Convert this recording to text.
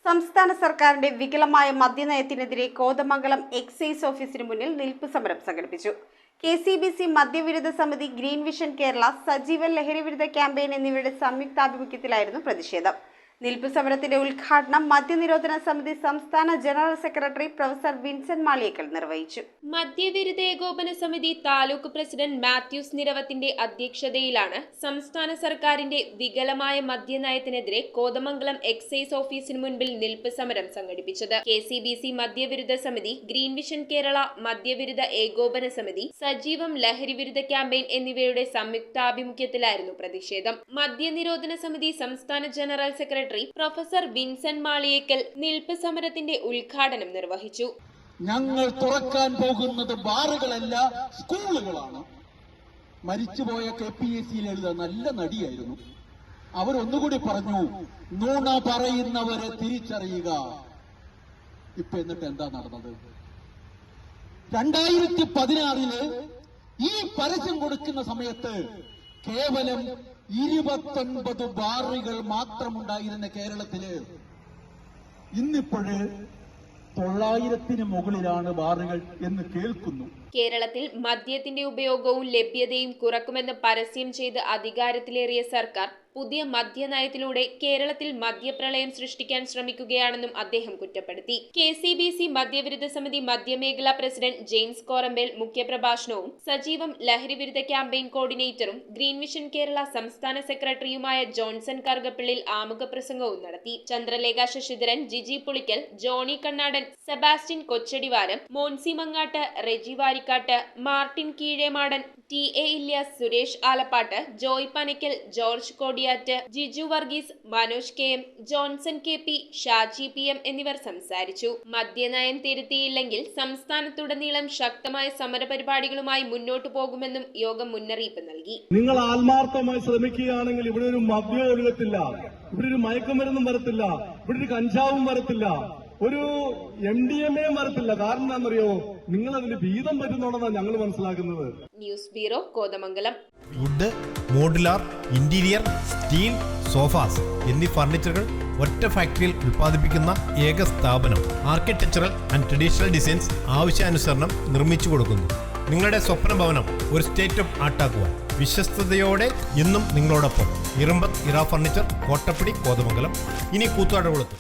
സംസ്ഥാന സർക്കാരിന്റെ വികലമായ മദ്യനയത്തിനെതിരെ കോതമംഗലം എക്സൈസ് ഓഫീസിന് മുന്നിൽ നിൽപ്പ് സമരം സംഘടിപ്പിച്ചു. KCBC മദ്യവിരുദ്ധ സമിതി, ഗ്രീൻ വിഷൻ കേരള, സജീവൻ ലഹരിവിരുദ്ധ ക്യാമ്പയിൻ എന്നിവയുടെ സംയുക്താഭിമുഖ്യത്തിലായിരുന്നു പ്രതിഷേധം. നിൽപ്പ് സമരത്തിന്റെ ഉദ്ഘാടനം മദ്യനിരോധന സമിതി സംസ്ഥാന general secretary professor Vincent Maliyekkal നിർവഹിച്ചു. മദ്യവിരുദ്ധ ഏകോപന സമിതി താലൂക്ക് പ്രസിഡന്റ് മാത്യൂസ് നിരവത്തിന്റെ അധ്യക്ഷതയിലാണ് സംസ്ഥാന സർക്കാരിന്റെ വികലമായ മദ്യനയത്തിനെതിരെ കോതമംഗലം എക്സൈസ് ഓഫീസിന് മുൻപിൽ നിൽപ്പ് സമരം സംഘടിപ്പിച്ചത്. KCBC മദ്യവിരുദ്ധ സമിതി, ഗ്രീൻ വിഷൻ കേരള, മദ്യവിരുദ്ധ ഏകോപന സമിതി, സജീവം ലഹരിവിരുദ്ധ ക്യാമ്പയിൻ എന്നിവയുടെ സംയുക്താഭിമുഖ്യത്തിലായിരുന്നു പ്രതിഷേധം. മദ്യനിരോധന സമിതി സംസ്ഥാന general secretary professor Vincent Maliyekkal നിൽപ്പ് സമരത്തിന്റെ ഉദ്ഘാടനം നിർവഹിച്ചു. ഞങ്ങൾ തുറക്കാൻ പോകുന്നത് ബാറുകളല്ല, സ്കൂളുകളാണ്. മരിച്ചുപോയ KPSC എഴുതാൻ നല്ല നടിയായിരുന്നു. അവരൊന്നുകൂടി പറഞ്ഞു, നുണ പറയുന്നവരെ തിരിച്ചറിയുക. ഇപ്പൊ എന്നിട്ട് എന്താ നടന്നത്? 2016 ഈ പരസ്യം കൊടുക്കുന്ന സമയത്ത് കേവലം 29 ബാറുകൾ മാത്രമുണ്ടായിരുന്ന കേരളത്തില് ഇന്നിപ്പോഴ് 900-ന് മുകളിലാണ് ബാറുകൾ എന്ന് കേൾക്കുന്നു. കേരളത്തിൽ മദ്യത്തിന്റെ ഉപയോഗവും ലഭ്യതയും കുറക്കുമെന്ന് പരസ്യം ചെയ്ത് അധികാരത്തിലേറിയ സർക്കാർ പുതിയ മദ്യനയത്തിലൂടെ കേരളത്തിൽ മദ്യപ്രളയം സൃഷ്ടിക്കാൻ ശ്രമിക്കുകയാണെന്നും അദ്ദേഹം കുറ്റപ്പെടുത്തി. KCBC മദ്യവിരുദ്ധ സമിതി മദ്യമേഖലാ പ്രസിഡന്റ് ജെയിംസ് കോറമ്പേൽ മുഖ്യപ്രഭാഷണവും സജീവം ലഹരിവിരുദ്ധ ക്യാമ്പയിൻ കോർഡിനേറ്ററും ഗ്രീൻ വിഷൻ കേരള സംസ്ഥാന സെക്രട്ടറിയുമായ ജോൺസൺ കറുകപ്പിള്ളിൽ ആമുഖ പ്രസംഗവും നടത്തി. Chandralekha Sasidharan, Jiji Pulickal, Johnny Kannadan, Sebastian Kochadivaram, Moncy Mangattu, Reji Varikkattu, Martin Keezhemadan, TA Ilyas, Suresh Alappatt, Joy Panakkal, George Kodiyattu, Jiju Varghese, Manoj KM, Johnson KP, Shaji PM എന്നിവർ സംസാരിച്ചു. മദ്യനയം തിരുത്തിയില്ലെങ്കിൽ സംസ്ഥാനത്തുടനീളം ശക്തമായ സമരപരിപാടികളുമായി മുന്നോട്ടു പോകുമെന്നും യോഗം മുന്നറിയിപ്പ് നൽകി. നിങ്ങൾ ആത്മാർത്ഥമായി ശ്രമിക്കുകയാണെങ്കിൽ ഇവിടെ ഒരു മദ്യം ഒഴുകത്തില്ല, ഇവിടെ ഒരു മയക്കുമരുന്നും വരത്തില്ല, ഇവിടെ ഒരു കഞ്ചാവും വരത്തില്ല, ഒരു MDMA വരത്തില്ല. കാരണം എന്താണെന്നറിയോ? നിങ്ങൾ അതിന് ഭീതം പറ്റുന്നുണ്ടെന്നാണ് ഞങ്ങൾ മനസ്സിലാക്കുന്നത്. News bureau, Kothamangalam. Wood, modular, interior, steel, sofas എന്നീ ഫർണിച്ചറുകൾ ഒറ്റ ഫാക്ടറിയിൽ ഉൽപ്പാദിപ്പിക്കുന്ന ഏക സ്ഥാപനം. ആർക്കിടെക്ചറൽ ആൻഡ് ട്രഡീഷണൽ ഡിസൈൻസ് ആവശ്യാനുസരണം നിർമ്മിച്ചു കൊടുക്കുന്നു. നിങ്ങളുടെ സ്വപ്ന ഭവനം ഒരു സ്റ്റേറ്റ് ഓഫ് ആർട്ടാക്കുവാൻ വിശ്വസ്തയോടെ എന്നും നിങ്ങളോടൊപ്പം. ഇറമ്പത്ത് ഇറ ഫർണിച്ചർ, കോട്ടപ്പടി, കോതമംഗലം. ഇനി കൂത്താടുകുളത്ത്.